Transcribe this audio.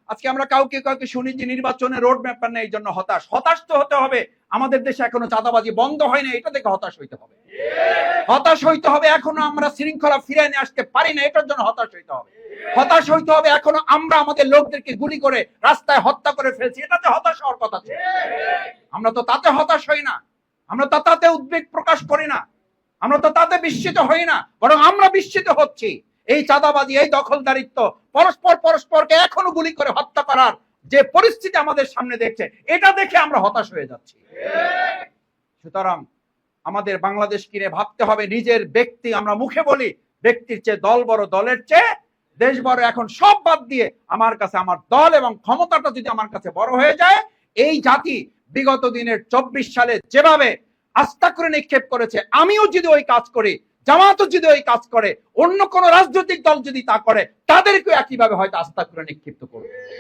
আজকে আমরা কাউকে কাউকে শুনি যে নির্বাচনের রোড ম্যাপ নেই, এই জন্য হতাশ। হতাশ তো হতে হবে, আমাদের দেশে এখনো চাঁদাবাজি বন্ধ হয়নি, এটা থেকে হতাশ হইতে হবে। হতাশ হইতে হবে, এখনো আমরা শৃঙ্খলা ফিরিয়ে নিয়ে আসতে পারি না, এটার জন্য হতাশ হইতে হবে। হতাশ হইতে হবে, এখনো আমরা আমাদের লোকদেরকে গুলি করে রাস্তায় হত্যা করে ফেলছি, এটাতে হতাশ হওয়ার কথা ছিল। আমরা তো তাতে হতাশ হই না, আমরা তো তাতে উদ্বেগ প্রকাশ করি না, আমরা তো তাতে বিস্মিত হই না, বরং আমরা বিস্মিত হচ্ছি এই চাঁদাবাজি, এই দখলদারিত্ব, পরস্পরকে এখনো গুলি করে হত্যা করার যে পরিস্থিতি আমাদের সামনে দেখছে, এটা দেখে আমরা হতাশ হয়ে যাচ্ছি। সুতরাং আমাদের বাংলাদেশ কিনে ভাবতে হবে নিজের ব্যক্তি, আমরা মুখে বলি ব্যক্তির চেয়ে দল বড়, দলের চেয়ে দেশ বড়। এখন সব বাদ দিয়ে আমার কাছে আমার দল এবং ক্ষমতাটা যদি আমার কাছে বড় হয়ে যায়, এই জাতি বিগত দিনের 24 সালে যেভাবে আস্থা করে নিক্ষেপ করেছে, আমিও যদি ওই কাজ করি, জামাতও যদি ওই কাজ করে, অন্য কোন রাজনৈতিক দল যদি তা করে, তাদেরকে একইভাবে হয়তো আস্থা করে নিক্ষিপ্ত করবে।